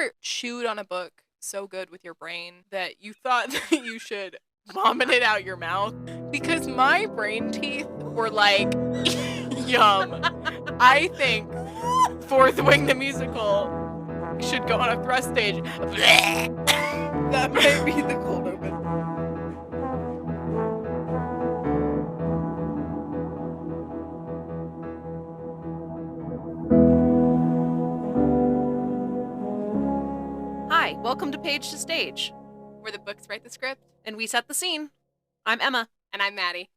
ever chewed on a book so good with your brain that you thought that you should vomit it out your mouth? Because my brain teeth were like, yum. I think Fourth Wing the musical should go on a thrust stage. That might be the cold open. Hi, welcome to Page to Stage, Where the books write the script. and we set the scene. I'm Emma. And I'm Maddie.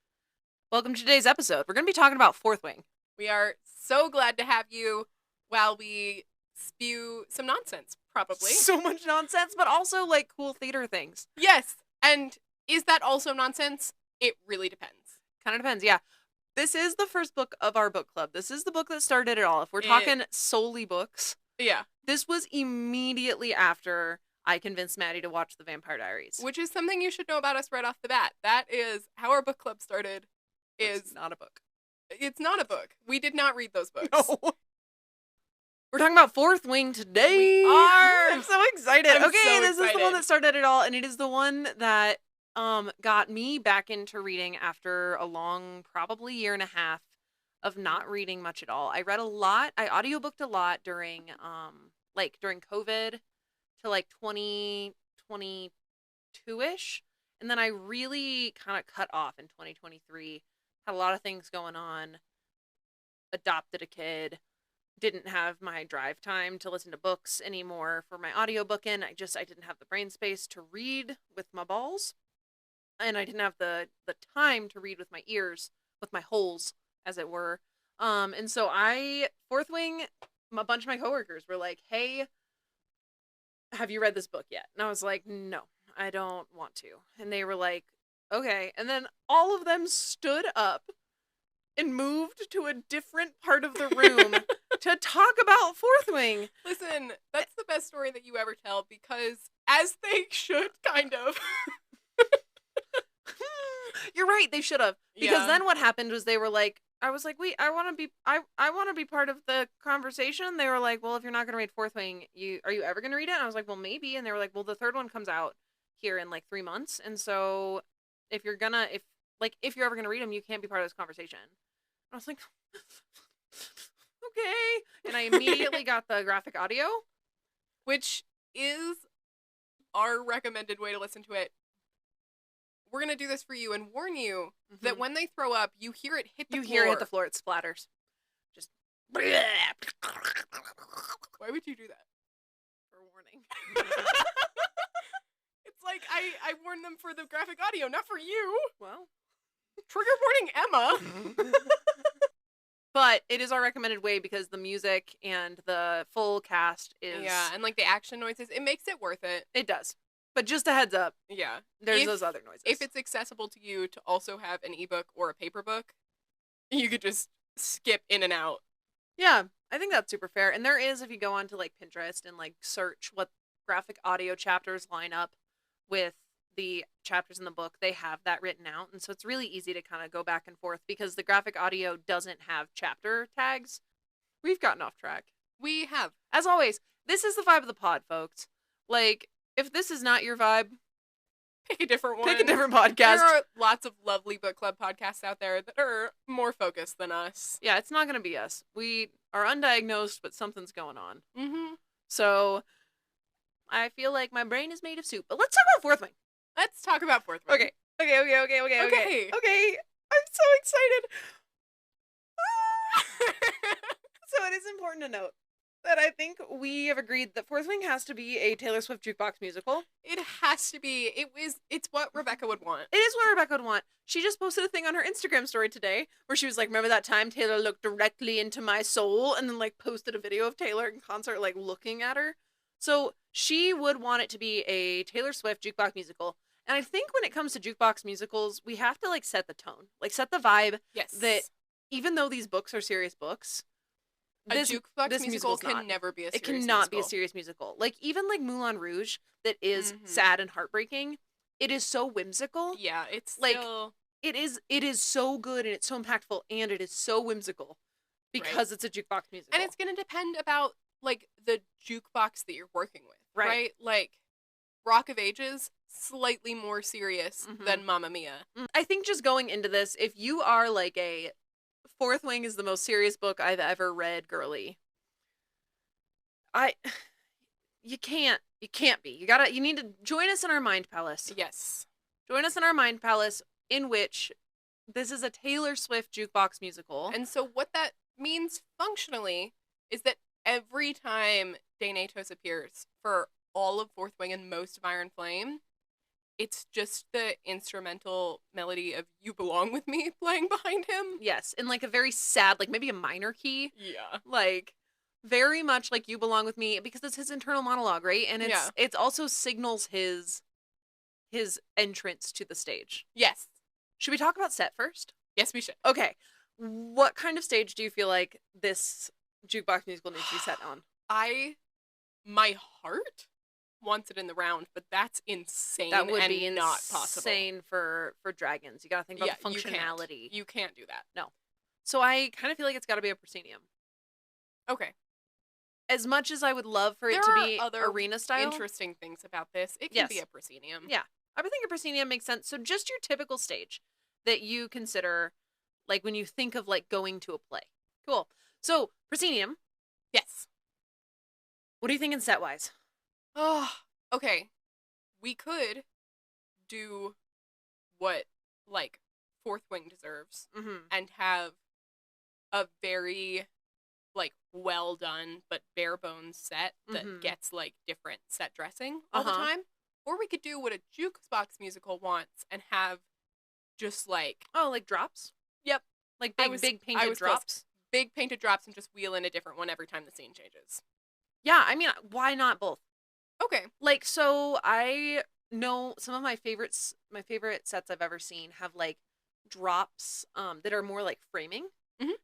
Welcome to today's episode. We're going to be talking about Fourth Wing. We are so glad to have you while we spew some nonsense, probably. So much nonsense, but also like cool theater things. Yes. And is that also nonsense? It really depends. Kind of depends, yeah. This is the first book of our book club. This is the book that started it all. If we're talking solely books, Yeah. this was immediately after I convinced Maddie to watch The Vampire Diaries. Which is something you should know about us right off the bat. That is how our book club started. It's not a book. It's not a book. We did not read those books. No. We're talking about Fourth Wing today. We are. I'm so excited. I'm Okay, so this is the one excited. that started it all, and it is the one that got me back into reading after a long, probably year and a half of not reading much at all. I read a lot. I audiobooked a lot during during COVID to like 2022-ish. And then I really kind of cut off in 2023. Had a lot of things going on. Adopted a kid. Didn't have my drive time to listen to books anymore for my audiobooking. I didn't have the brain space to read with my balls. And I didn't have the time to read with my ears, with my holes, as it were. And so Fourth Wing, a bunch of my coworkers were like, hey, have you read this book yet? And I was like, no, I don't want to. And they were like, okay. And then all of them stood up and moved to a different part of the room to talk about Fourth Wing. Listen, that's the best story that you ever tell because, as they should, kind of. You're right, they should have. Because Yeah. then what happened was they were like, I was like, wait, I want to be part of the conversation. They were like, well, if you're not going to read Fourth Wing, are you ever going to read it? And I was like, well, maybe. And they were like, well, the third one comes out here in like 3 months. And so if you're ever going to read them, you can't be part of this conversation. I was like, okay. And I immediately got the graphic audio. Which is our recommended way to listen to it. We're going to do this for you and warn you that when they throw up, you hear it hit the floor. You hear it hit the floor. It splatters. Just. Why would you do that? For warning. It's like, I warned them for the graphic audio, not for you. Well. Trigger warning Emma. But it is our recommended way because the music and the full cast is... Yeah, and like the action noises, it makes it worth it. It does. But just a heads up, Yeah. there's those other noises. If it's accessible to you to also have an ebook or a paper book, you could just skip in and out. Yeah, I think that's super fair. And there is, if you go onto like Pinterest and like search what graphic audio chapters line up with the chapters in the book, they have that written out. And so it's really easy to kind of go back and forth because the graphic audio doesn't have chapter tags. We've gotten off track. We have. As always, this is the vibe of the pod, folks. Like, if this is not your vibe, Pick a different one. pick a different podcast. There are lots of lovely book club podcasts out there that are more focused than us. Yeah, it's not going to be us. We are undiagnosed, but something's going on. Mm-hmm. So, I feel like my brain is made of soup. But let's talk about Fourth Wing. Let's talk about Fourth Wing. Okay. Okay. I'm so excited. So it is important to note that I think we have agreed that Fourth Wing has to be a Taylor Swift Jukebox musical. It has to be. It's what Rebecca would want. It is what Rebecca would want. She just posted a thing on her Instagram story today where she was like, remember that time Taylor looked directly into my soul? And then like posted a video of Taylor in concert like looking at her. So she would want it to be a Taylor Swift Jukebox musical. And I think when it comes to jukebox musicals, we have to like set the tone, like set the vibe. Yes. That even though these books are serious books, this musical musical's can not. never be a serious It cannot musical. be a serious musical. Like even like Moulin Rouge, that is sad and heartbreaking. It is so whimsical. Yeah, it's like still... it is so good and it's so impactful and it is so whimsical because it's a jukebox musical. And it's going to depend about like the jukebox that you're working with, Right. right? Like Rock of Ages, slightly more serious than Mamma Mia. I think just going into this, if you are like a Fourth Wing is the most serious book I've ever read, girly, you can't be. You need to join us in our mind palace. Yes. Join us in our mind palace, in which this is a Taylor Swift jukebox musical. And so what that means functionally is that every time Daenatos appears for all of Fourth Wing and most of Iron Flame, it's just the instrumental melody of You Belong With Me playing behind him. Yes, in like a very sad, like maybe a minor key. Yeah. Like very much like You Belong With Me, because it's his internal monologue, right? And it's also signals his entrance to the stage. Yes. Should we talk about set first? Yes, we should. Okay. What kind of stage do you feel like this jukebox musical needs to be set on? My heart wants it in the round, but that's insane. That would and be not possible. Insane for dragons. You gotta think about the functionality. You can't do that. No. So I kind of feel like it's gotta be a proscenium. Okay. As much as I would love for it to be other arena style. Interesting things about this. It can be a proscenium. Yeah. I would think a proscenium makes sense. So just your typical stage that you consider, like when you think of like going to a play. Cool. So proscenium. Yes. What are you thinking set wise? Oh, okay. We could do what like Fourth Wing deserves and have a very like well done but bare bones set that gets like different set dressing all the time. Or we could do what a jukebox musical wants and have just like like drops. Yep, like big painted drops. Big painted drops and just wheel in a different one every time the scene changes. Yeah, I mean, why not both? Okay. Like, so I know some of my favorite sets I've ever seen have like drops that are more like framing.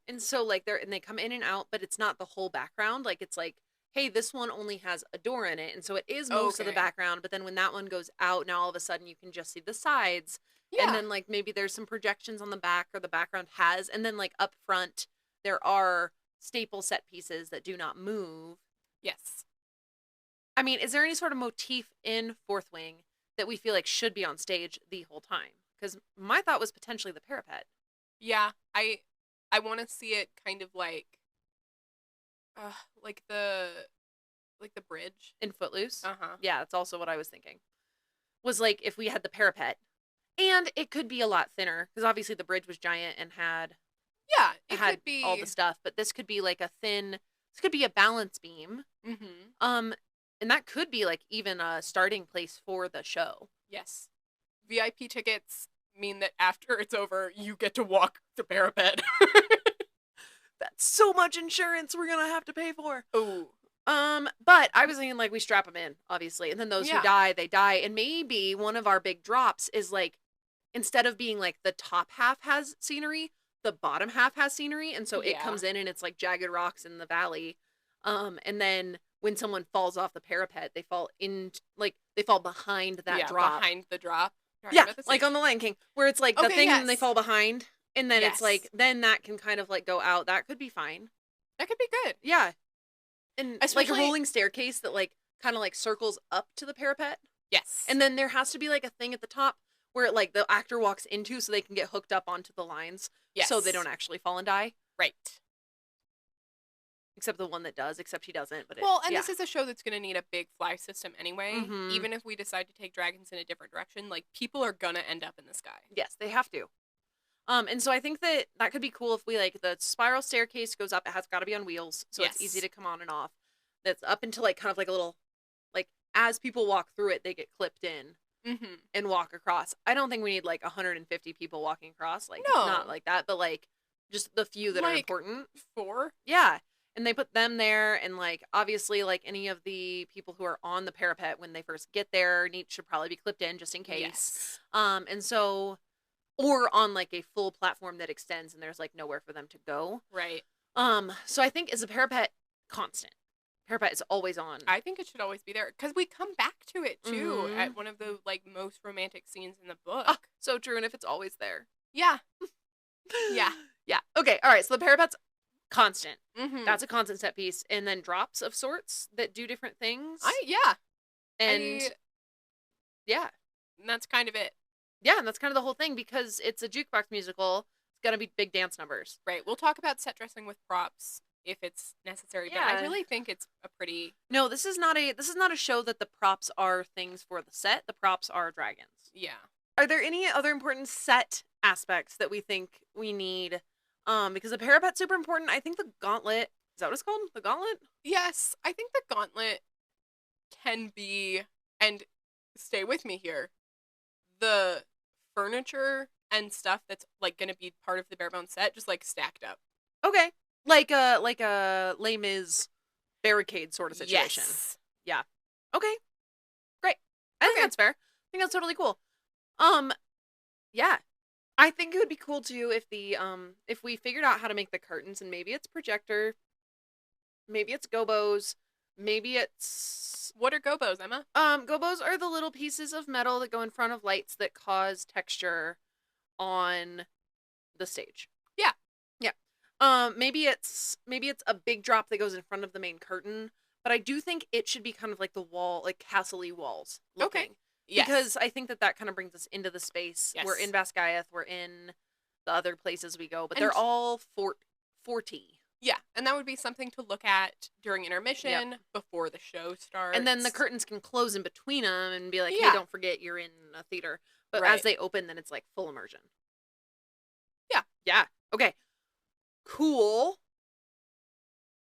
And so like they come in and out, but it's not the whole background. Like it's like, hey, this one only has a door in it, and so it is most of the background, but then when that one goes out, now all of a sudden you can just see the sides. Yeah. And then like maybe there's some projections on the back, or the background has, and then like up front there are staple set pieces that do not move. Yes. I mean, is there any sort of motif in Fourth Wing that we feel like should be on stage the whole time? Because my thought was potentially the parapet. Yeah, I want to see it kind of like the bridge in Footloose. Uh-huh. Yeah, that's also what I was thinking. Was like if we had the parapet, and it could be a lot thinner because obviously the bridge was giant and had could be all the stuff, but this could be like this could be a balance beam. And that could be like even a starting place for the show. Yes. VIP tickets mean that after it's over, you get to walk the parapet. That's so much insurance we're gonna have to pay for. Oh. But I was thinking like we strap them in, obviously, and then those who die, they die. And maybe one of our big drops is like, instead of being like the top half has scenery, the bottom half has scenery, and so it comes in and it's like jagged rocks in the valley. And then when someone falls off the parapet, they fall behind that drop. Behind the drop. Yeah, like on The Lion King, where it's like the thing and they fall behind, and then it's like, then that can kind of like go out. That could be fine. That could be good. Yeah. And like a rolling staircase that like kind of like circles up to the parapet. Yes. And then there has to be like a thing at the top where like the actor walks into so they can get hooked up onto the lines. Yes. So they don't actually fall and die. Right. Except the one that does, except he doesn't. But this is a show that's going to need a big fly system anyway. Even if we decide to take dragons in a different direction, like people are going to end up in the sky. Yes, they have to. And so I think that could be cool if we like the spiral staircase goes up. It has got to be on wheels, so it's easy to come on and off. That's up into like kind of like a little, like as people walk through it, they get clipped in and walk across. I don't think we need like 150 people walking across. Like not like that, but like just the few that are important. 4. Yeah. And they put them there, and like obviously like any of the people who are on the parapet when they first get there should probably be clipped in just in case. Yes. And so, or on like a full platform that extends and there's like nowhere for them to go. Right. So I think is a parapet constant. Parapet is always on. I think it should always be there because we come back to it too at one of the like most romantic scenes in the book. Oh, so true. And if it's always there. Yeah. Yeah. Yeah. Okay. All right. So the parapet's constant. Mm-hmm. That's a constant set piece. And then drops of sorts that do different things. And yeah. And that's kind of it. Yeah, and that's kind of the whole thing, because it's a jukebox musical. It's gonna be big dance numbers. Right. We'll talk about set dressing with props if it's necessary, but I really think it's a pretty... No, this is not a show that the props are things for the set. The props are dragons. Yeah. Are there any other important set aspects that we think we need? Because the parapet's super important. I think the gauntlet, is that what it's called? The gauntlet? Yes, I think the gauntlet can be, and stay with me here, the furniture and stuff that's like going to be part of the bare bones set just like stacked up. Okay. Like a Les Mis barricade sort of situation. Yes. Yeah. Okay. Great. I think that's fair. I think that's totally cool. Yeah. I think it would be cool too if we figured out how to make the curtains, and maybe it's projector, maybe it's gobos, maybe it's... What are gobos, Emma? Gobos are the little pieces of metal that go in front of lights that cause texture on the stage. Yeah. Yeah. Maybe it's a big drop that goes in front of the main curtain, but I do think it should be kind of like the wall, like castle-y walls looking. Okay. Yes. Because I think that kind of brings us into the space. Yes. We're in Basgiath, we're in the other places we go, but they're all forty. Yeah, and that would be something to look at during intermission, before the show starts. And then the curtains can close in between them and be like, hey, don't forget you're in a theater. But as they open, then it's like full immersion. Yeah. Yeah. Okay. Cool.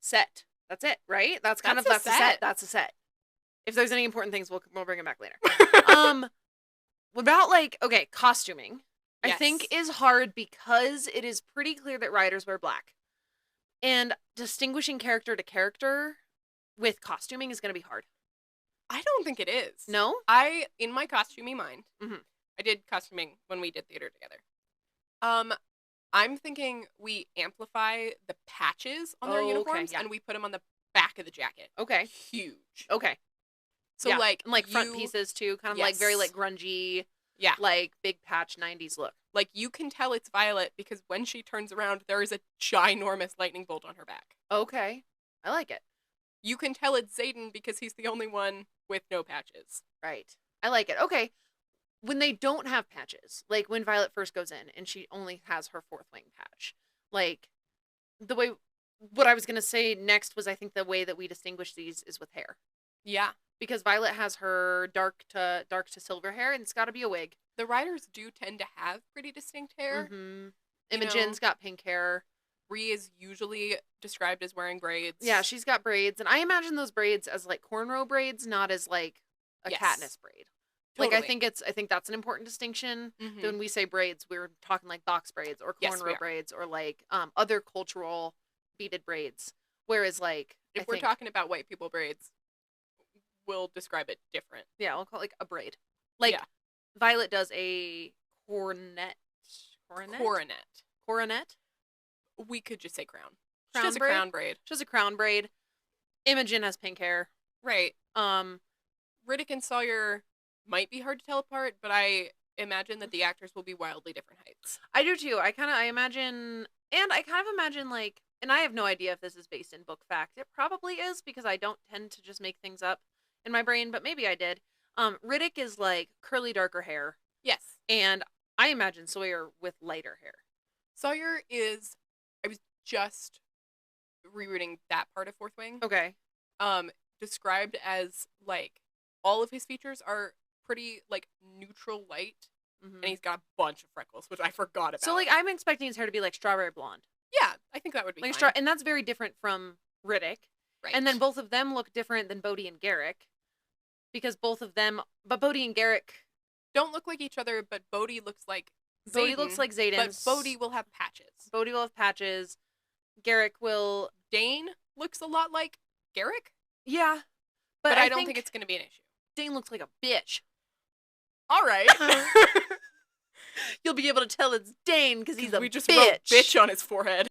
Set. That's it, right? That's a set. That's a set. If there's any important things, we'll bring it back later. What about, like, okay, costuming? Yes. I think is hard because it is pretty clear that riders wear black. And distinguishing character to character with costuming is going to be hard. I don't think it is. No? In my costuming mind, I did costuming when we did theater together. I'm thinking we amplify the patches on their uniforms, and we put them on the back of the jacket. Okay. Huge. Okay. So, like front pieces, too. Kind of, like, very, like, grungy. Yeah. Like, big patch 90s look. Like, you can tell it's Violet because when she turns around, there is a ginormous lightning bolt on her back. Okay. I like it. You can tell it's Xaden because he's the only one with no patches. Right. I like it. Okay. When they don't have patches, like when Violet first goes in and she only has her fourth wing patch, like, what I was going to say next was I think the way that we distinguish these is with hair. Yeah. Because Violet has her dark to silver hair, and it's got to be a wig. The riders do tend to have pretty distinct hair. Mm-hmm. Imogen's got pink hair. Bree is usually described as wearing braids. Yeah, she's got braids, and I imagine those braids as like cornrow braids, not as like a Katniss braid. Totally. Like I think that's an important distinction. Mm-hmm. When we say braids, we're talking like box braids or cornrow braids or like other cultural beaded braids. Whereas like if we're talking about white people braids, we'll describe it different. Yeah, we'll call it like a braid. Like Violet does a coronet. We could just say crown. She does a crown braid. She does a crown braid. Imogen has pink hair. Right. Riddick and Sawyer might be hard to tell apart, but I imagine that the actors will be wildly different heights. I do too. I imagine like, and I have no idea if this is based in book fact. It probably is because I don't tend to just make things up in my brain, but maybe I did. Riddick is like curly, darker hair. Yes. And I imagine Sawyer with lighter hair. Sawyer is, I was just rereading that part of Fourth Wing. Okay. Described as like, all of his features are pretty like neutral light, and he's got a bunch of freckles, which I forgot about. So like, I'm expecting his hair to be like strawberry blonde. Yeah, I think that would be like fine. And that's very different from Riddick. Right. And then both of them look different than Bodhi and Garrick. Because but Bodhi and Garrick don't look like each other, but Bodhi looks like Xaden. Bodhi looks like Xaden. But Bodhi will have patches. Garrick will... Dane looks a lot like Garrick. Yeah. But I don't think it's going to be an issue. Dane looks like a bitch. All right. You'll be able to tell it's Dane because he's a bitch. We just wrote bitch on his forehead.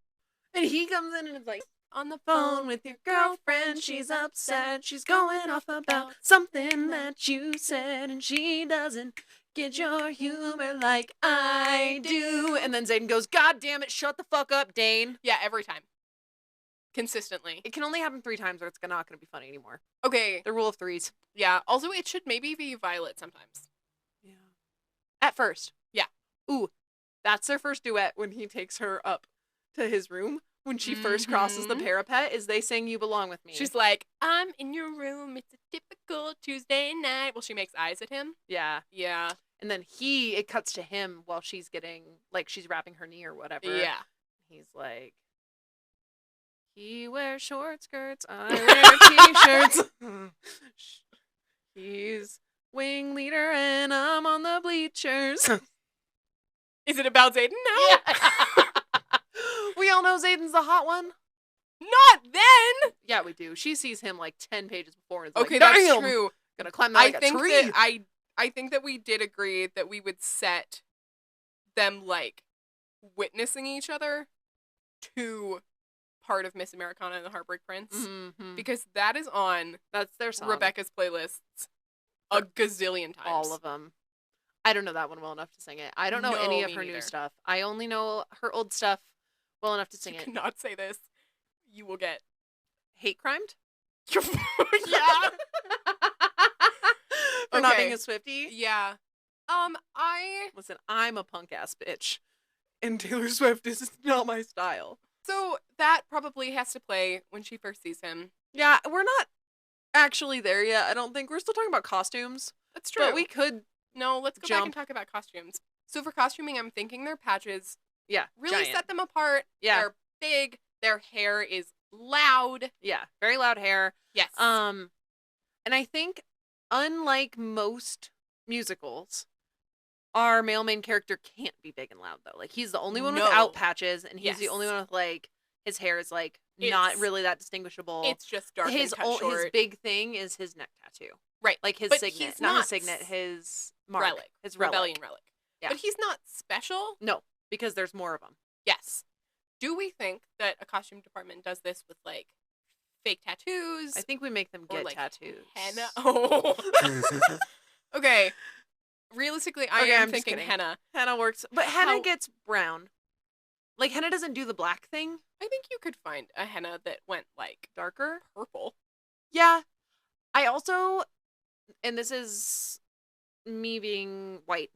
And he comes in and is like, on the phone with your girlfriend, she's upset. She's going off about something that you said, and she doesn't get your humor like I do. And then Xaden goes, God damn it, shut the fuck up, Dane. Yeah, every time. consistently. It can only happen 3 times or it's not going to be funny anymore. Okay. The rule of 3s. Yeah. Also, it should maybe be Violet sometimes. Yeah. At first. Yeah. Ooh, that's their first duet when he takes her up to his room. When she first crosses the parapet, is they sing You Belong With Me. She's like, I'm in your room. It's a typical Tuesday night. Well, she makes eyes at him. Yeah. Yeah. And then it cuts to him while she's getting, like, she's wrapping her knee or whatever. Yeah. He's like, he wears short skirts, I wear t-shirts. He's wing leader and I'm on the bleachers. Is it about Xaden now? Yeah. We all know Xaden's the hot one. Not then! Yeah, we do. She sees him like 10 pages before and is okay, like, that's damn, true. Gonna climb that like a tree. That I think that we did agree that we would set them like witnessing each other to part of Miss Americana and the Heartbreak Prince. Mm-hmm. Because that is on that's their song. Rebecca's playlists a gazillion times. All of them. I don't know that one well enough to sing it. I don't know any of her new stuff. I only know her old stuff well enough to sing it. You cannot say this. You will get hate crimed. Yeah. For not being a Swiftie. Yeah. Listen, I'm a punk ass bitch, and Taylor Swift is not my style. So that probably has to play when she first sees him. Yeah, we're not actually there yet. I don't think we're still talking about costumes. That's true. But we could. No, let's go back and talk about costumes. So for costuming, I'm thinking their patches. Yeah, really giant. Set them apart. Yeah, they're big. Their hair is loud. Yeah, very loud hair. Yes. And I think, unlike most musicals, our male main character can't be big and loud though. Like he's the only one without patches, and he's the only one with like his hair is like not really that distinguishable. It's just dark and cut short. His big thing is his neck tattoo. Right. Like his signet. Not his signet, his mark. Relic. His relic. Rebellion relic. Yeah. But he's not special. No, because there's more of them. Yes. Do we think that a costume department does this with like fake tattoos? I think we make them get like tattoos. Henna. Oh. Okay. Realistically, I am thinking henna. Henna works. But henna gets brown. Like, henna doesn't do the black thing. I think you could find a henna that went, like, darker. Purple. Yeah. I also, and this is me being white,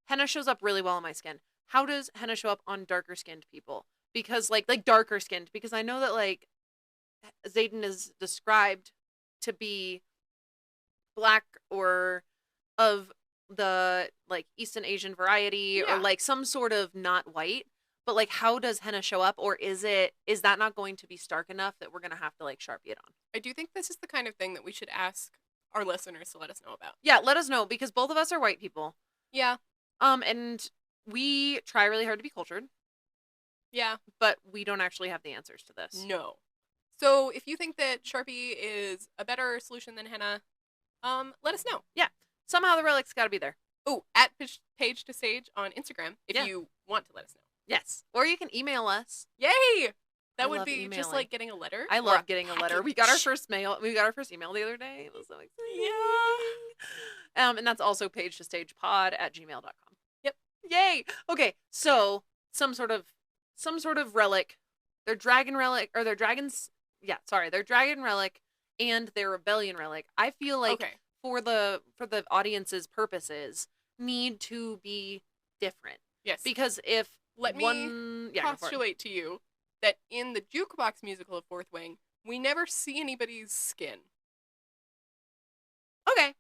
henna shows up really well on my skin. How does henna show up on darker skinned people? Because, like darker skinned. Because I know that, like, Xaden is described to be black or of the like Eastern Asian variety or like some sort of not white, but like how does henna show up, or is that not going to be stark enough that we're gonna have to like Sharpie it on? I do think this is the kind of thing that we should ask our listeners to let us know about. Yeah, let us know, because both of us are white people. Yeah. And we try really hard to be cultured. Yeah. But we don't actually have the answers to this. No. So if you think that Sharpie is a better solution than henna, let us know. Yeah. Somehow the relic's got to be there. Oh, at Page to Sage on Instagram if you want to let us know. Yes. Or you can email us. Yay! That would be just like getting a letter. I love getting a letter. We got our first mail. We got our first email the other day. It was so exciting. Yeah. And that's also pagetostagepod@gmail.com. Yep. Yay. Okay. So some sort of relic. Their dragon relic, or their dragons. Yeah. Sorry. Their dragon relic and their rebellion relic. I feel like for the audience's purposes need to be different. Yes. Because if Let me postulate to you that in the Jukebox musical of Fourth Wing, we never see anybody's skin. Okay.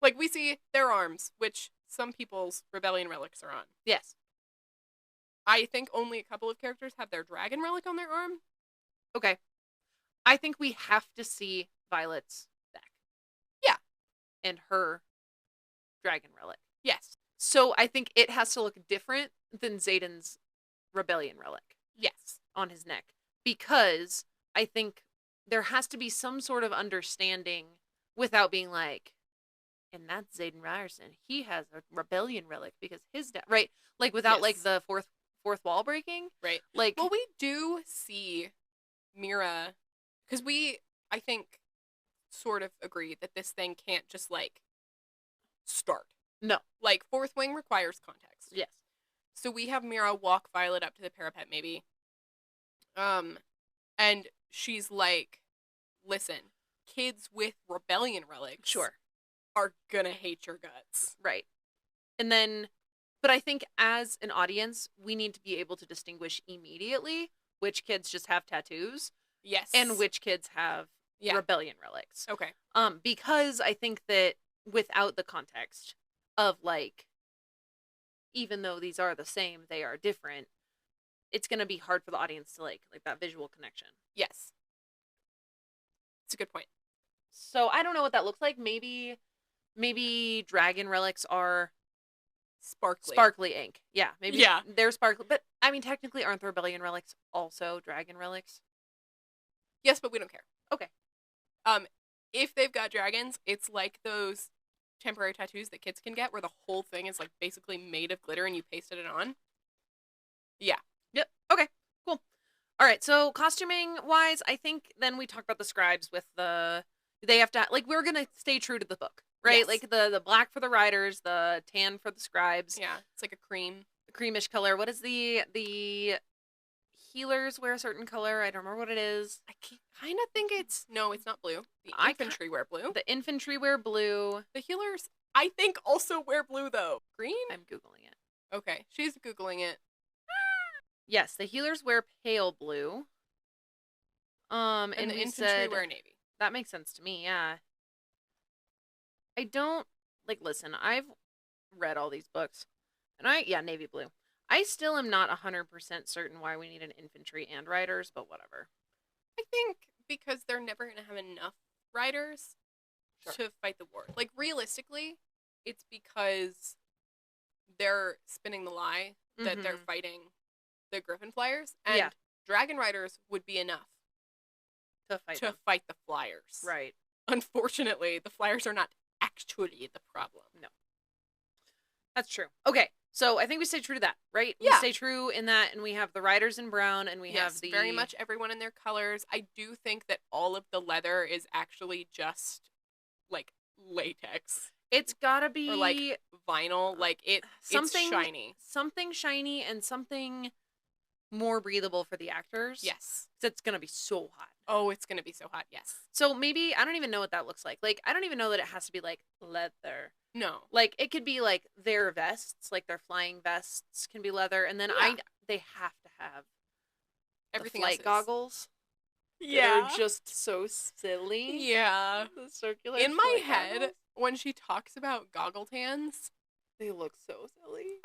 Like, we see their arms, which some people's rebellion relics are on. Yes. I think only a couple of characters have their dragon relic on their arm. Okay. I think we have to see Violet's back. Yeah. And her dragon relic. Yes. So I think it has to look different than Xaden's rebellion relic. Yes. On his neck. Because I think there has to be some sort of understanding without being like, and that's Xaden Ryerson. He has a rebellion relic because his dad, right? Like without like the fourth wall breaking. Right. Like, well, we do see Mira, because I think, sort of agree that this thing can't just like start. No. Like, Fourth Wing requires context. Yes. So we have Mira walk Violet up to the parapet, maybe. And she's like, listen, kids with rebellion relics Sure. are gonna hate your guts. Right. And then, but I think as an audience, we need to be able to distinguish immediately which kids just have tattoos Yes. and which kids have rebellion relics. Okay. Because I think that without the context of like, even though these are the same, they are different, it's going to be hard for the audience to like that visual connection. Yes. It's a good point. So I don't know what that looks like. Maybe dragon relics are sparkly ink. Yeah, maybe they're sparkly. But I mean, technically, aren't the rebellion relics also dragon relics? Yes, but we don't care. Okay. If they've got dragons, it's like those temporary tattoos that kids can get where the whole thing is like basically made of glitter and you pasted it on. Yeah. Yep. Okay. Cool. All right. So costuming wise, I think then we talk about the scribes with they have to like we're gonna stay true to the book, right? Yes. Like the black for the riders, the tan for the scribes. Yeah. It's like a creamish color. What is the healers wear a certain color? I don't remember what it is. I kind of think it's not blue. The infantry wear blue. The infantry wear blue. The healers, I think, also wear blue though. Green? I'm googling it. Okay, she's googling it. Yes, the healers wear pale blue. And the infantry wear navy. That makes sense to me. Yeah. I don't listen. I've read all these books, and navy blue. I still am not 100% certain why we need an infantry and riders, but whatever. I think because they're never going to have enough riders to fight the war. Like, realistically, it's because they're spinning the lie that they're fighting the Griffin Flyers, and dragon riders would be enough to fight the Flyers. Right. Unfortunately, the Flyers are not actually the problem. No. That's true. Okay. So I think we stay true to that, right? Yeah. We stay true in that, and we have the riders in brown, and we have the... very much everyone in their colors. I do think that all of the leather is actually just, like, latex. It's gotta be... Or, like, vinyl. Like, it's shiny. Something shiny and something more breathable for the actors. Yes. Because it's gonna be so hot. Oh, it's gonna be so hot, yes. So maybe, I don't even know what that looks like. Like, I don't even know that it has to be, like, leather. No. Like, it could be, like, their vests, like, their flying vests can be leather, and then they have to have everything flight goggles. Yeah. They're just so silly. Yeah. The circular in my head, goggles. When she talks about goggle tans, they look so silly.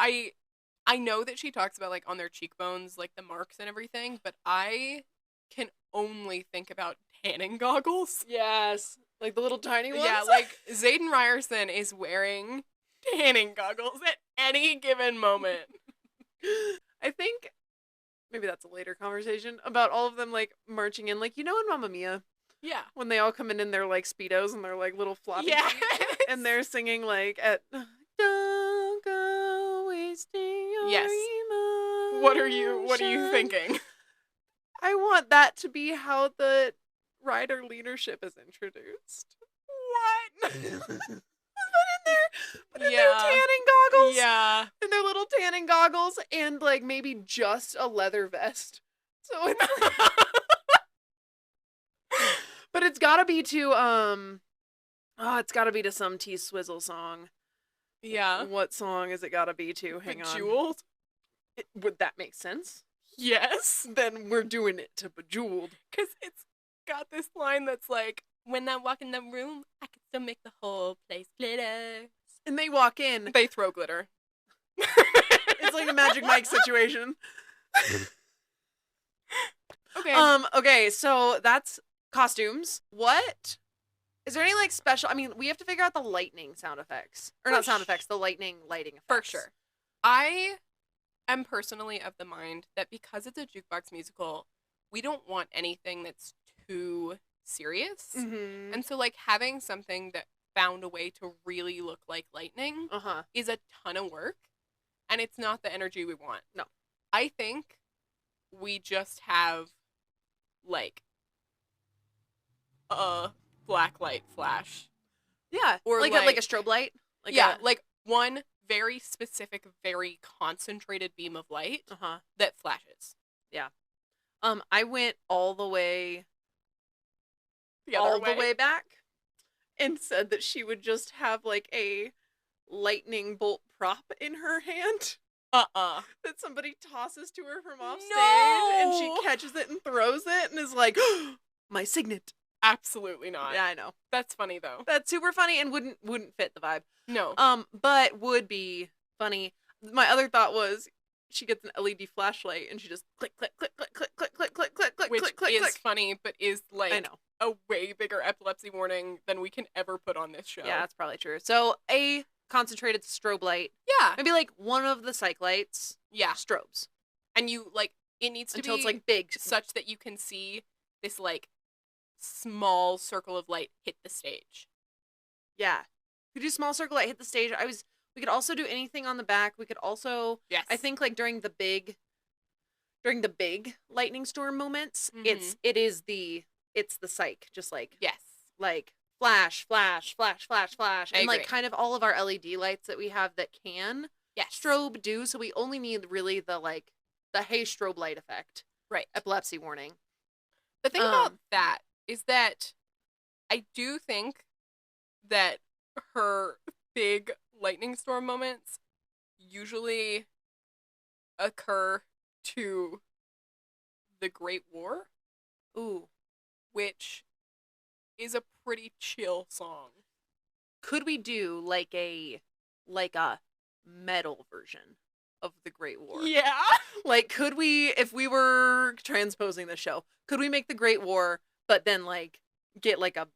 I know that she talks about, like, on their cheekbones, like, the marks and everything, but I can only think about tanning goggles. Yes. Like the little tiny ones? Yeah, like, Zayden Ryerson is wearing tanning goggles at any given moment. I think maybe that's a later conversation about all of them, like, marching in. Like, you know in Mamma Mia? Yeah. When they all come in their, like, Speedos and their, like, little floppy feet, and they're singing, like, Don't go wasting your emotions. What are you thinking? I want that to be how the rider leadership is introduced. What? Put in their tanning goggles. Yeah. And their little tanning goggles and, like, maybe just a leather vest. So it's but it's gotta be to it's gotta be to some T-Swizzle song. Yeah. What song is it gotta be to? Hang on. Bejeweled? Would that make sense? Yes. Then we're doing it to Bejeweled. Because it's got this line that's like, when I walk in the room, I can still make the whole place glitter. And they walk in. They throw glitter. It's like a Magic Mike situation. Okay. Okay, so that's costumes. What? Is there any, like, special... I mean, we have to figure out the lightning sound effects. Or not sound effects, the lighting effects. For sure. I am personally of the mind that because it's a jukebox musical, we don't want anything that's too serious. Mm-hmm. And so, like, having something that found a way to really look like lightning is a ton of work. And it's not the energy we want. No. I think we just have, like, a black light flash. Yeah. Or like a strobe light. Like one very specific, very concentrated beam of light that flashes. Yeah. I went all the way the other all the way back and said that she would just have like a lightning bolt prop in her hand that somebody tosses to her from off stage, and she catches it and throws it and is like, my signet. Absolutely not. Yeah, I know. That's funny though. That's super funny and wouldn't fit the vibe. No. But would be funny. My other thought was she gets an LED flashlight and she just click, click, click, click, click, click, click, click, click, click, Which click, click, is click. funny, but is like I know. a way bigger epilepsy warning than we can ever put on this show. Yeah, that's probably true. So a concentrated strobe light. Yeah. Maybe like one of the psych lights. Yeah. Strobes. And you like it needs to Until be it's like big. such that you can see this like small circle of light hit the stage. Yeah. We do small circle light hit the stage. We could also do anything on the back. We could also Yes. I think like during the big lightning storm moments, Mhm. it's the psych, just like Yes. like flash, flash, flash, flash, flash. I And like agree. kind of all of our LED lights that we have that can Yes. strobe do, so we only need really the hey strobe light effect. Right. Epilepsy warning. The thing about that is that I do think that her big lightning storm moments usually occur to the Great War, Ooh. which is a pretty chill song. Could we do like a metal version of the Great War? Yeah. Like, could we, if we were transposing the show, could we make the Great War, but then like get like a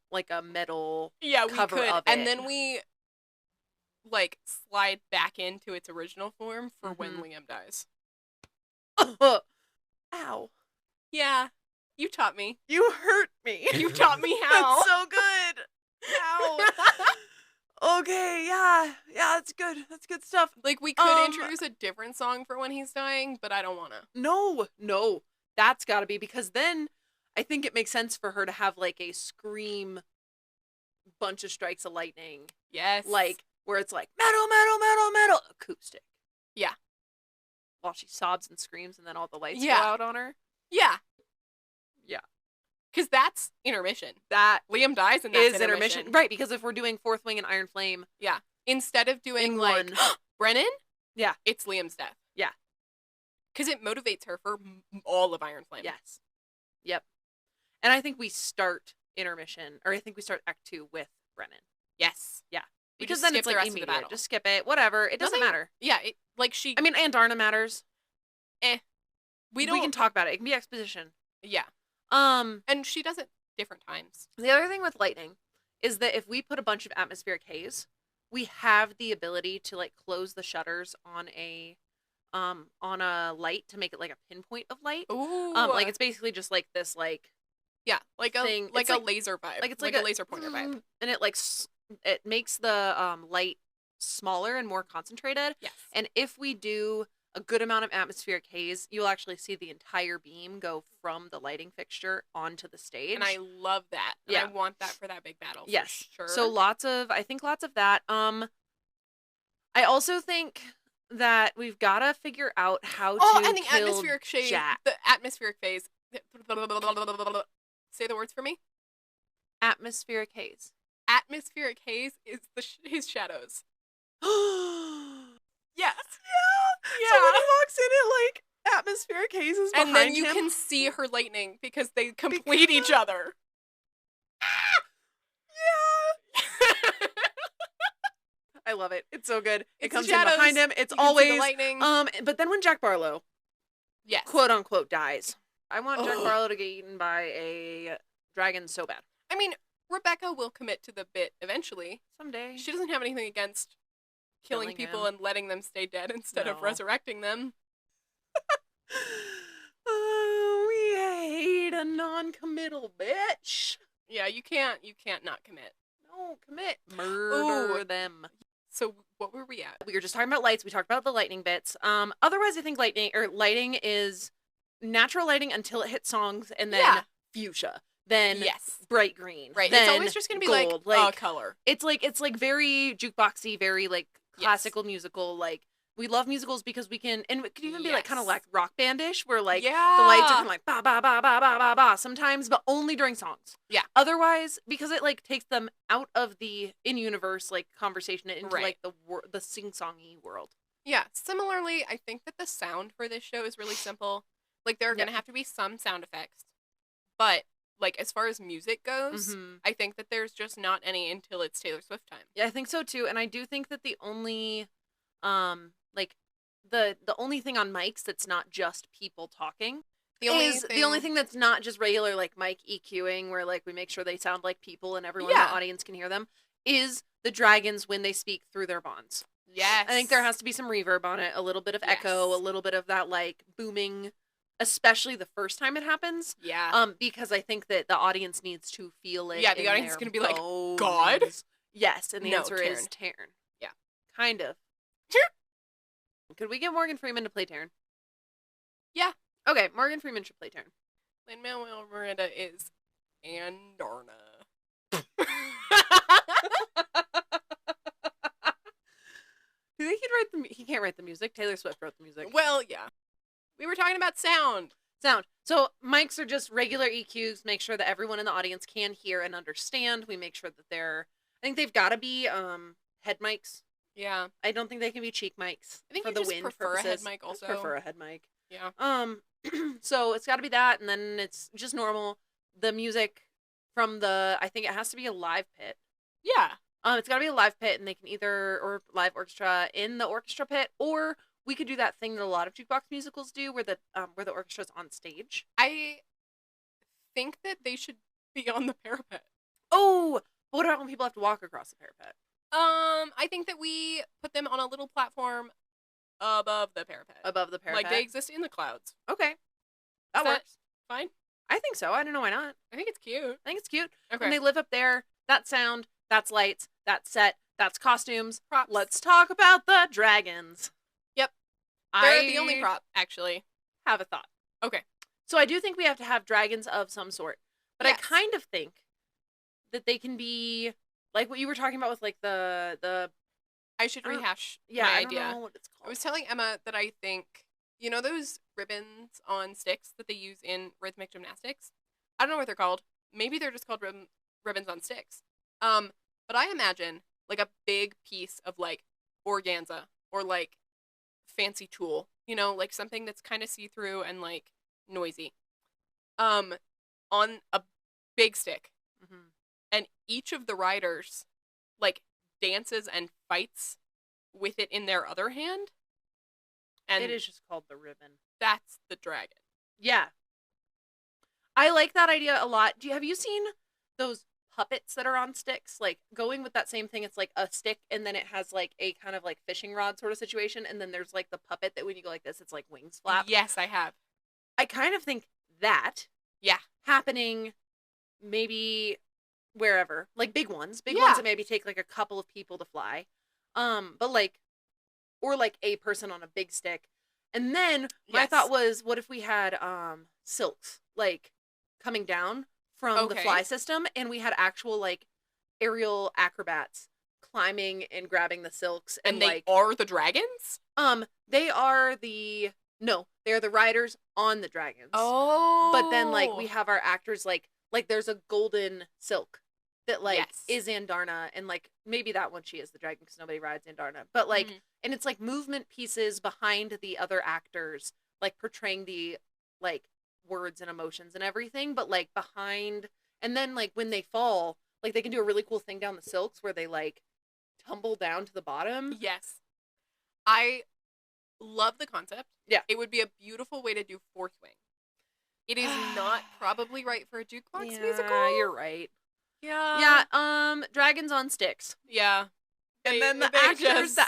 metal Yeah, we cover could. of And it? then we like slide back into its original form for when Mhm. Liam dies. Ow! Yeah. You taught me. You hurt me. You taught me how. That's so good. Ow. Okay, yeah, that's good. That's good stuff. Like, we could introduce a different song for when he's dying, but I don't want to. No, that's got to be, because then I think it makes sense for her to have like a scream, bunch of strikes of lightning, Yes. like where it's like metal, metal, metal, metal, acoustic. Yeah. While she sobs and screams, and then all the lights Yeah. go out on her. Yeah. Yeah. Because that's intermission. That Liam dies and that's is intermission, right? Because if we're doing Fourth Wing and Iron Flame, Instead of doing in like one. Brennan, Yeah. it's Liam's death. Yeah. Because it motivates her for all of Iron Flame. Yes. Yep. And I think we start intermission, or I think we start Act 2 with Brennan. Yes. Yeah. We Because just then skip it's the like rest of the immediate. battle. Just skip it. Whatever. It doesn't Nothing- matter. Yeah, like she. I mean, Andarna matters. we We can don't. talk about it. It can be exposition. Yeah, Um, and she does it different times. the other thing with lightning is that if we put a bunch of atmospheric haze, we have the ability to like close the shutters on a light to make it like a pinpoint of light. Ooh. Like it's basically just like this like yeah, like a thing. like It's a like- laser vibe. like it's like like a laser pointer vibe. and it like it makes the light smaller and more concentrated. Yes. And if we do a good amount of atmospheric haze, you'll actually see the entire beam go from the lighting fixture onto the stage. And I love that. And Yeah. I want that for that big battle. for Yes. sure. So I think lots of that. I also think that we've got to figure out how to and the kill atmospheric shade, Jack. the atmospheric phase. Say the words for me. Atmospheric haze. Atmospheric haze is his shadows. Yes. Yeah. So when he walks in, it like atmospheric haze is behind And then you him. can see her lightning because they complete each other. Yeah. I love it. It's so good. It It's the comes in behind shadows. him. It's You can see the always lightning. But then when Jack Barlow, Yes. quote unquote, dies, I want Jack Ugh. Barlow to get eaten by a dragon so bad. I mean, Rebecca will commit to the bit eventually. Someday. She doesn't have anything against killing Killing people him. and letting them stay dead instead of No. resurrecting them. Oh, we hate a non-committal bitch. Yeah, you can't not commit. No, commit. Murder Ooh. them. So what were we at? We were just talking about lights. We talked about the lightning bits. Otherwise, I think lighting is natural lighting until it hits songs, and then Yeah. fuchsia, then Yes. bright green, Right. Then It's always just gonna be gold. like a color. It's like very jukeboxy, very like Yes. classical musical. Like We love musicals because we can, and it could even be like kind of like rock bandish, where like the Yeah. lights are kind of like ba ba ba ba ba ba ba sometimes, but only during songs. Yeah. Otherwise, because it like takes them out of the in-universe like conversation and into Right. like the sing-songy world. Yeah. Similarly, I think that the sound for this show is really simple. Like, there are going to have to be some sound effects. But, like, as far as music goes, I think that there's just not any until it's Taylor Swift time. Yeah, I think so too. And I do think that the only, like, the only thing on mics that's not just people talking the only thing that's not just regular, like, mic EQing, where, like, we make sure they sound like people and everyone in the audience can hear them, is the dragons when they speak through their bonds. Yes. I think there has to be some reverb on it, a little bit of echo, a little bit of that, like, booming, especially the first time it happens. Yeah. Because I think that the audience needs to feel it. Yeah, the audience is going to be like, God? Yes, and the answer is Taryn. Yeah. Kind of. Could we get Morgan Freeman to play Taryn? Yeah. Okay, Morgan Freeman should play Taryn. Lin-Manuel Miranda is Andarna. Do you think he'd write he can't write the music? Taylor Swift wrote the music. Well, yeah. We were talking about sound. So mics are just regular EQs. Make sure that everyone in the audience can hear and understand. We make sure that I think they've got to be head mics. Yeah. I don't think they can be cheek mics. I think for you the just wind prefer purposes. a head mic also. I prefer a head mic. Yeah. So it's got to be that, and then it's just normal. The music from I think it has to be a live pit. Yeah. It's got to be a live pit, and they can or live orchestra in the orchestra pit, or we could do that thing that a lot of jukebox musicals do, where the orchestra's on stage. I think that they should be on the parapet. Oh, but what about when people have to walk across the parapet? I think that we put them on a little platform above the parapet. Above the parapet? Like, they exist in the clouds. Okay. That works. Fine? I think so. I don't know why not. I think it's cute. Okay. Okay. When they live up there, that's sound, that's lights, that's set, that's costumes. Props. Let's talk about the dragons. Yep. They're the only prop, actually. Have a thought. Okay. So I do think we have to have dragons of some sort. But yes. I kind of think that they can be like what you were talking about with like the I should rehash my idea. I don't know what it's called. I was telling Emma that I think, you know those ribbons on sticks that they use in rhythmic gymnastics? I don't know what they're called. Maybe they're just called ribbons on sticks. But I imagine like a big piece of like organza or like fancy tulle, you know, like something that's kind of see-through and like noisy. On a big stick. Mm-hmm. And each of the riders like dances and fights with it in their other hand. And it is just called the ribbon. That's the dragon. Yeah. I like that idea a lot. Have you seen those puppets that are on sticks? Like going with that same thing, it's like a stick and then it has like a kind of like fishing rod sort of situation, and then there's like the puppet that when you go like this, it's like wings flap. Yes, I have. I kind of think that happening maybe wherever, like big ones that maybe take like a couple of people to fly, but like, or like a person on a big stick. And then my thought was, what if we had silks like coming down from the fly system, and we had actual like aerial acrobats climbing and grabbing the silks, and they are the dragons? They're the riders on the dragons. Oh. But then like we have our actors like there's a golden silk that like is Andarna, and like maybe that one she is the dragon because nobody rides Andarna. But like and it's like movement pieces behind the other actors, like portraying the like words and emotions and everything, but like behind, and then like when they fall, like they can do a really cool thing down the silks where they like tumble down to the bottom. Yes. I love the concept. Yeah. It would be a beautiful way to do fourth wing. It is not probably right for a jukebox musical. You're right. Yeah. Yeah, dragons on sticks. Yeah. And then the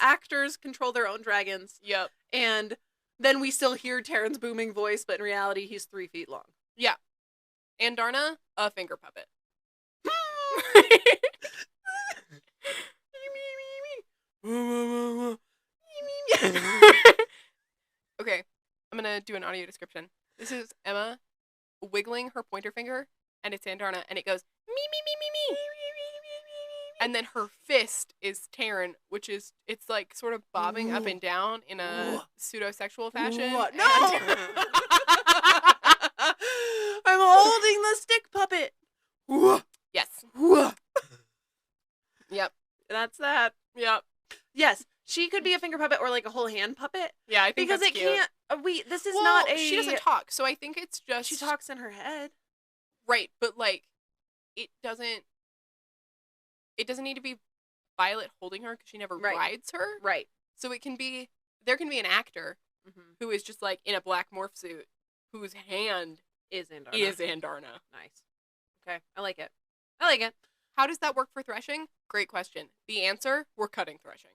actors control their own dragons. Yep. And then we still hear Taryn's booming voice, but in reality he's 3 feet long. Yeah. Andarna, a finger puppet. Okay, I'm gonna do an audio description. This is Emma wiggling her pointer finger, and it's Andarna, and it goes me me me me me, And then her fist is Taryn, which is, it's like sort of bobbing up and down in a pseudo-sexual fashion. No! I'm holding the stick puppet. Yes. Yep. That's that. Yep. Yes. She could be a finger puppet or like a whole hand puppet. Yeah, I think because that's it cute. can't. This is not a. She doesn't talk, so I think it's just. She talks in her head. Right, but like, it doesn't need to be Violet holding her because she never rides her. Right. So there can be an actor who is just like in a black morph suit whose hand is Andarna. Nice. Okay, I like it. How does that work for threshing? Great question. The answer, we're cutting threshing.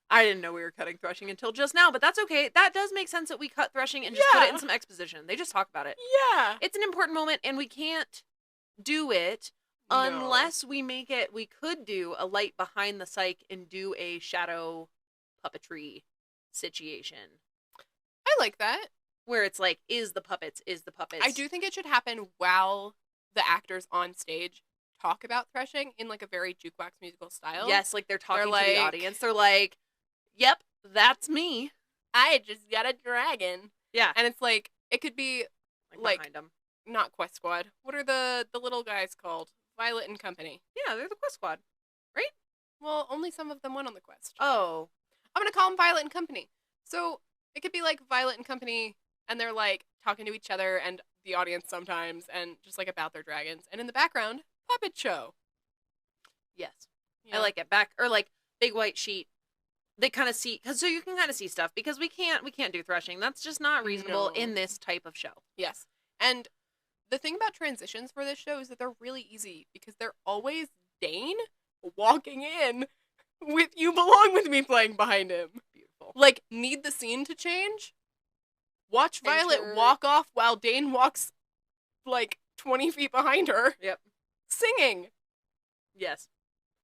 I didn't know we were cutting threshing until just now, but that's okay. That does make sense that we cut threshing and just put it in some exposition. They just talk about it. Yeah. It's an important moment, and we can't do it unless we make it. We could do a light behind the psych and do a shadow puppetry situation. I like that. Where it's like, is the puppets. I do think it should happen while the actors on stage talk about threshing in like a very jukebox musical style. Yes, like they're talking to the audience. They're like, yep, that's me. I just got a dragon. Yeah. And it's like, it could be like behind them. Not Quest Squad. What are the little guys called? Violet and Company. Yeah, they're the Quest Squad. Right? Well, only some of them went on the quest. Oh. I'm going to call them Violet and Company. So it could be like Violet and Company, and they're like talking to each other and the audience sometimes, and just like about their dragons. And in the background, puppet show. Yes. Yeah. I like it. Or like big white sheet. They kind of see, so you can kind of see stuff, because we can't do threshing. That's just not reasonable in this type of show. Yes. And the thing about transitions for this show is that they're really easy, because they're always Dane walking in with You Belong With Me playing behind him. Beautiful. Like, need the scene to change? Watch Violet walk off while Dane walks like 20 feet behind her. Yep. Singing. Yes.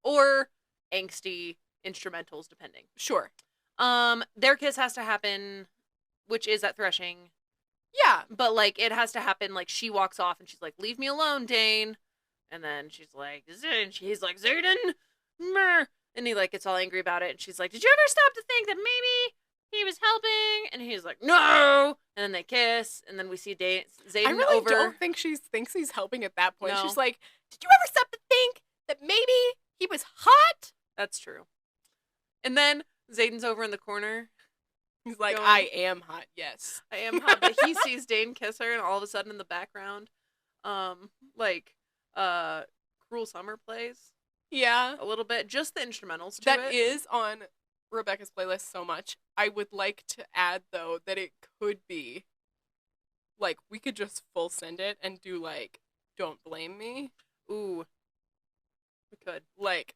Or angsty instrumentals, depending. Sure. Their kiss has to happen, which is at threshing. Yeah. But like, it has to happen, like, she walks off and she's like, leave me alone, Dane. And then she's like, he's like, Zayden, meh. And he like gets all angry about it, and she's like, did you ever stop to think that maybe he was helping? And he's like, no. And then they kiss, and then we see Zayden I really over. don't think she thinks he's helping at that point. No. She's like, did you ever stop to think that maybe he was hot? That's true. And then Zayden's over in the corner. He's like, I am hot, yes. I am hot. But he sees Dane kiss her, and all of a sudden in the background, Cruel Summer plays. Yeah. A little bit. Just the instrumentals to it. That is on Rebecca's playlist so much. I would like to add, though, that it could be, like, we could just full send it and do, like, Don't Blame Me. Ooh. We could. Like,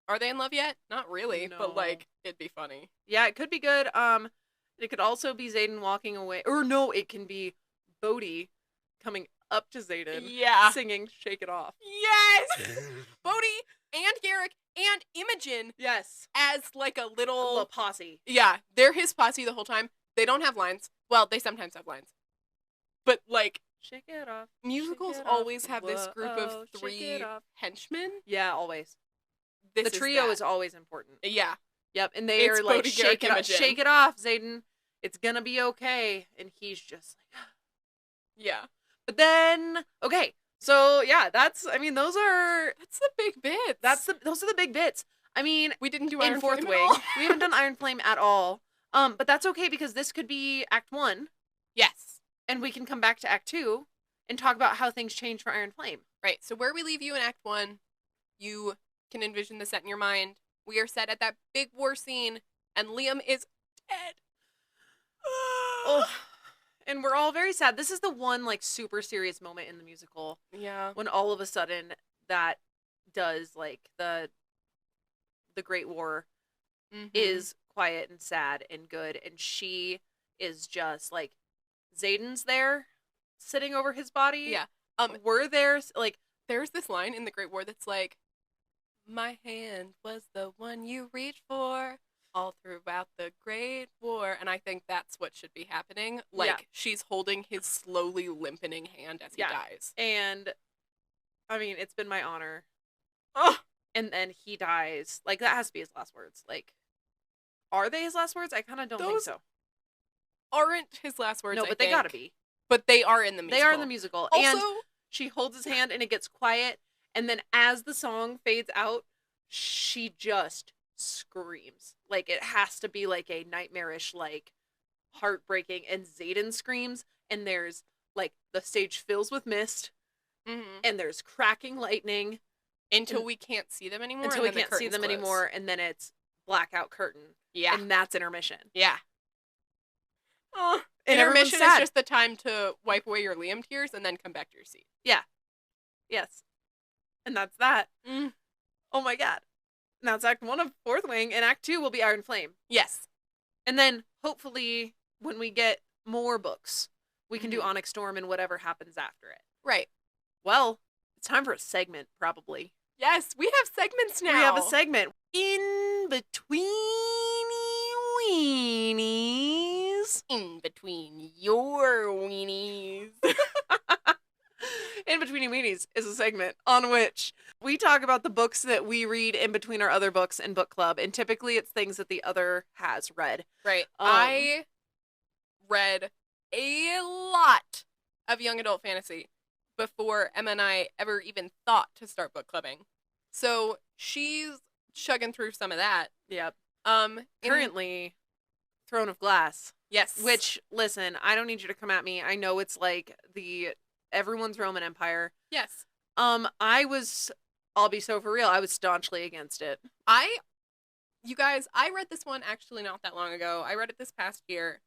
are they in love yet? Not really, No. but, like, it'd be funny. Yeah, it could be good. It could also be Zayden walking away. Or no, it can be Bodhi coming up to Zayden. Yeah. Singing Shake It Off. Yes! Bodhi and Garrick and Imogen. Yes. As, like, a little posse. Yeah, they're his posse the whole time. They don't have lines. Well, they sometimes have lines. But, like, Shake it off. musicals Shake it always off. have this group Whoa, of shake 3 it off. henchmen. Yeah, always. This the trio that. is always important. Yeah. Yep, and they It's are like, Bodhi, Garrick, shake Imogen. it off, Zayden. It's gonna be okay. And he's just like, Yeah. but then, okay. So, yeah, that's the big bits. Those are the big bits. I mean, we didn't do in Iron Fourth Flame Wing. at all. We haven't done Iron Flame at all. But that's okay, because this could be Act 1. Yes. And we can come back to Act 2 and talk about how things change for Iron Flame. Right. So where we leave you in Act 1, you can envision the set in your mind. We are set at that big war scene, and Liam is dead. Oh. And we're all very sad. This is the one, like, super serious moment in the musical. Yeah. When all of a sudden that does, like, the Great War is quiet and sad and good, and she is just, like, Zayden's there sitting over his body. Yeah. We're there, like, there's this line in the Great War that's like, my hand was the one you reached for all throughout the Great War. And I think that's what should be happening. Like, she's holding his slowly limpening hand as he dies. And I mean, it's been my honor. Oh, And then he dies. Like, that has to be his last words. Like, are they his last words? I kind of don't think Those so. aren't his last words, No, I but think. they gotta be. But they are in the musical. They are in the musical. Also, And she holds his hand and it gets quiet. And then as the song fades out, she just screams. Like, it has to be like a nightmarish, like, heartbreaking. And Xaden screams. And there's, like, the stage fills with mist. mm-hmm. And there's cracking lightning. Until we can't see them anymore. Until we can't see them anymore. And then it's blackout curtain. Yeah. And that's intermission. Yeah. Oh, And intermission everyone's is sad. just the time to wipe away your Liam tears and then come back to your seat. Yeah. Yes. And that's that. Mm. Oh my god. Now it's Act 1 of Fourth Wing, and Act 2 will be Iron Flame. Yes. And then, hopefully, when we get more books, we can do Mhm. Onyx Storm and whatever happens after it. Right. Well, it's time for a segment, probably. Yes, we have segments now. We have a segment. In between weenies. In between your weenies. In Between Weenies is a segment on which we talk about the books that we read in between our other books in book club, and typically it's things that the other has read. Right. I read a lot of young adult fantasy before Emma and I ever even thought to start book clubbing. So she's chugging through some of that. Yep. In- Currently, Throne of Glass. yes. Which, listen, I don't need you to come at me. I know it's like everyone's Roman Empire. Yes. I'll be so for real, I was staunchly against it. You guys, I read this one actually not that long ago. I read it this past year.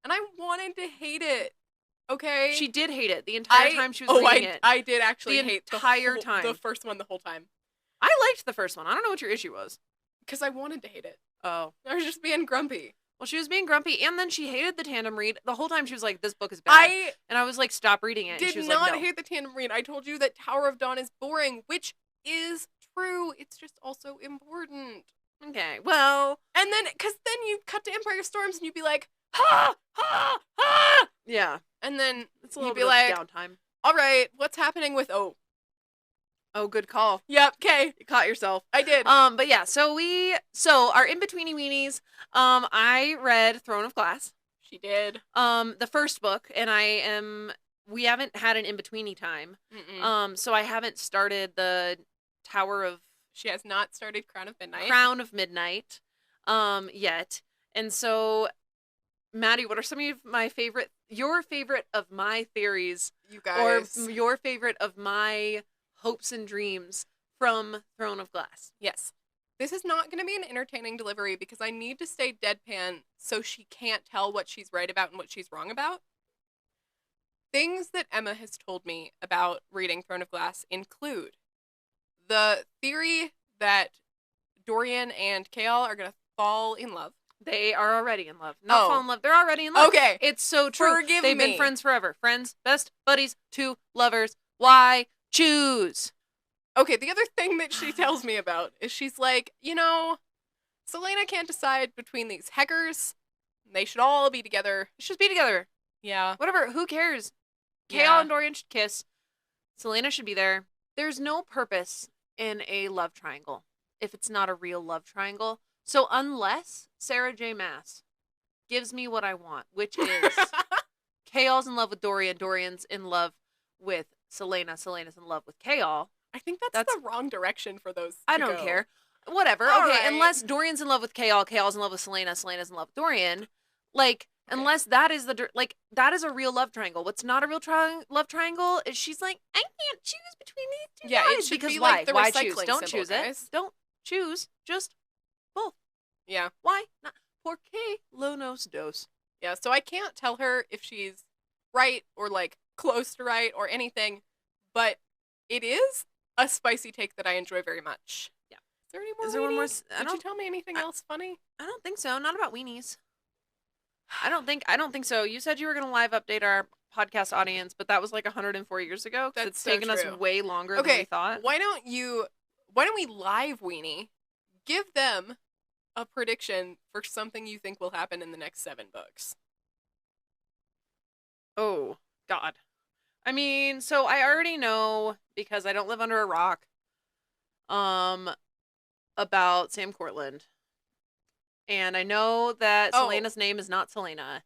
And I wanted to hate it. Okay? She did hate it the entire time she was reading it. I did actually The hate entire time. the first one the whole time. I liked the first one. I don't know what your issue was. Because I wanted to hate it. Oh. I was just being grumpy. Well, she was being grumpy, and then she hated the tandem read. The whole time she was like, this book is bad. And I was like, stop reading it. And did she was not like, no. hate the tandem read. I told you that Tower of Dawn is boring, which is true. It's just also important. Okay, well. And then, because then you cut to Empire Storms and you'd be like, ha, ha, ha. Yeah. And then It's a little you'd be bit like, of downtime. all right, what's happening with Oh, good call. Yep, okay. You caught yourself. I did. But yeah, so our in-betweeny weenies, I read Throne of Glass. She did. The first book, and we haven't had an in-betweeny time. Mm-mm. So I haven't started the She has not started Crown of Midnight, yet. And so, Maddie, what are some of your favorite of my theories, You guys. or your favorite of my hopes and dreams from Throne of Glass? Yes. This is not going to be an entertaining delivery because I need to stay deadpan so she can't tell what she's right about and what she's wrong about. Things that Emma has told me about reading Throne of Glass include the theory that Dorian and Kael are going to fall in love. They are already in love. Not Oh. fall in love. They're already in love. Okay. It's so true. Forgive They've me. been friends forever. Friends, best buddies, two lovers. Why choose? Okay, the other thing that she tells me about is she's like, Selena can't decide between these Heckers. They should all be together. Let's just be together. Yeah. Whatever. Who cares? Kael Yeah. and Dorian should kiss. Selena should be there. There's no purpose in a love triangle if it's not a real love triangle. So unless Sarah J. Maas gives me what I want, which is Kael's in love with Dorian, Dorian's in love with Selena, Selena's in love with Kael. I think that's the wrong direction for those. I don't care. Whatever. All okay, right. unless Dorian's in love with Kael, Kael's in love with Selena, Selena's in love with Dorian. Like, unless that is that is a real love triangle. What's not a real love triangle is she's like, I can't choose between these two Yeah, guys. it should because be why? like the Why choose? recycling Don't symbol, choose guys. it. Don't choose. Just both. Yeah. Why not? Porque lo nos dos. Yeah, so I can't tell her if she's right or like close to right or anything, but it is a spicy take that I enjoy very much. Yeah. Is there any more? Is there one more? Did you tell me anything else funny? I don't think so. Not about weenies. I don't think so. You said you were going to live update our podcast audience, but that was like 104 years ago. That's it's so taken us true. way longer than Okay, we thought. why don't we live Weenie? Give them a prediction for something you think will happen in the next 7 books. Oh, God. I mean, so I already know, because I don't live under a rock, about Sam Cortland. And I know that Selena's name is not Selena.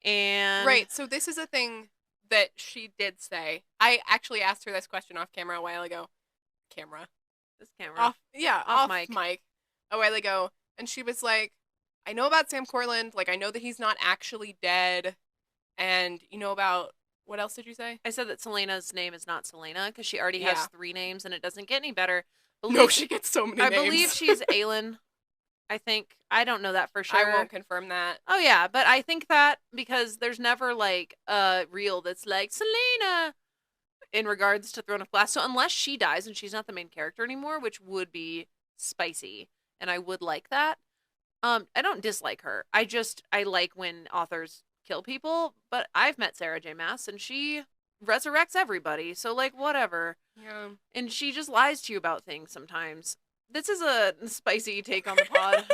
And Right, so this is a thing that she did say. I actually asked her this question off camera a while ago. This camera. Off mic a while ago. And she was like, I know about Sam Cortland. Like, I know that he's not actually dead. And you know about, what else did you say? I said that Selena's name is not Selena because she already has 3 names and it doesn't get any better. She gets so many names. I believe she's Aylin. I think. I don't know that for sure. I won't confirm that. Oh, yeah. But I think that because there's never, like, a reel that's like, Selena, in regards to Throne of Glass. So unless she dies and she's not the main character anymore, which would be spicy, and I would like that. I don't dislike her. I like when authors kill people, but I've met Sarah J. Maas, and she resurrects everybody, so, like, whatever. Yeah. And she just lies to you about things sometimes. This is a spicy take on the pod.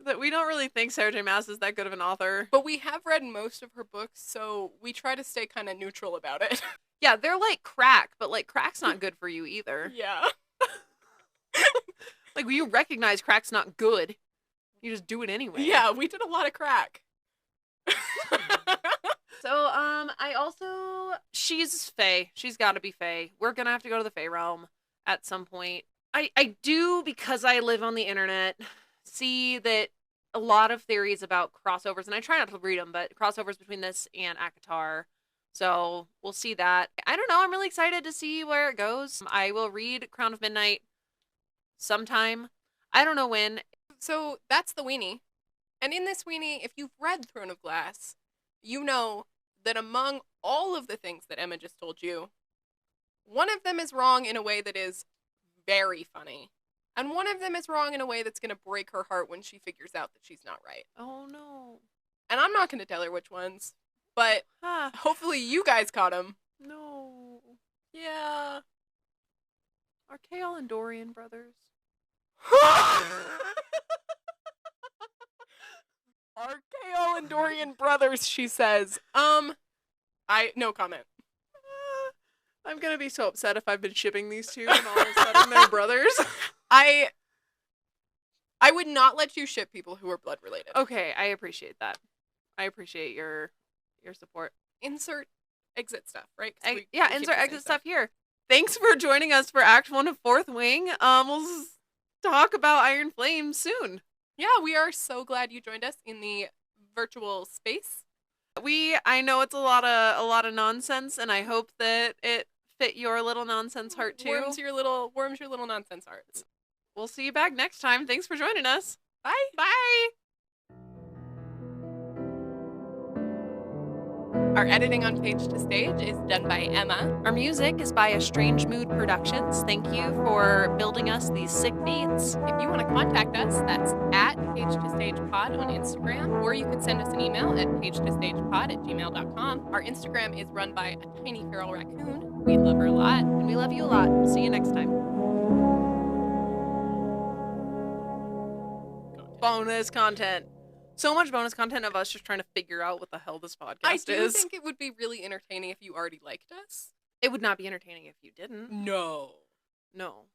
That we don't really think Sarah J. Maas is that good of an author. But we have read most of her books, so we try to stay kind of neutral about it. Yeah, they're like crack, but, like, crack's not good for you either. Yeah. Like, you recognize crack's not good. You just do it anyway. Yeah, we did a lot of crack. So, she's Fae. She's got to be Fae. We're going to have to go to the Fae realm at some point. I do, because I live on the internet, see that a lot of theories about crossovers, and I try not to read them, but crossovers between this and ACOTAR. So, we'll see that. I don't know. I'm really excited to see where it goes. I will read Crown of Midnight sometime. I don't know when. So, that's the weenie. And in this weenie, if you've read Throne of Glass, you know that among all of the things that Emma just told you, one of them is wrong in a way that is very funny. And one of them is wrong in a way that's going to break her heart when she figures out that she's not right. Oh, no. And I'm not going to tell her which ones, but hopefully you guys caught them. No. Yeah. Are Chaol and Dorian brothers? Are Chaol and Dorian brothers, she says. No comment. I'm gonna be so upset if I've been shipping these two and all of a sudden they're brothers. I would not let you ship people who are blood related. Okay, I appreciate that. I appreciate your support. Insert exit stuff, right? Insert exit stuff here. Thanks for joining us for Act 1 of Fourth Wing. We'll talk about Iron Flame soon. Yeah, we are so glad you joined us in the virtual space. I know it's a lot of nonsense, and I hope that it fit your little nonsense heart too. Warms your little nonsense hearts. We'll see you back next time. Thanks for joining us. Bye. Bye. Our editing on Page to Stage is done by Emma. Our music is by A Strange Mood Productions. Thank you for building us these sick beats. If you want to contact us, that's at Page to Stage Pod on Instagram, or you can send us an email at pagetostagepod@gmail.com. Our Instagram is run by a tiny feral raccoon. We love her a lot. And we love you a lot. We'll see you next time. Bonus content. So much bonus content of us just trying to figure out what the hell this podcast is. I do think it would be really entertaining if you already liked us. It would not be entertaining if you didn't. No. No.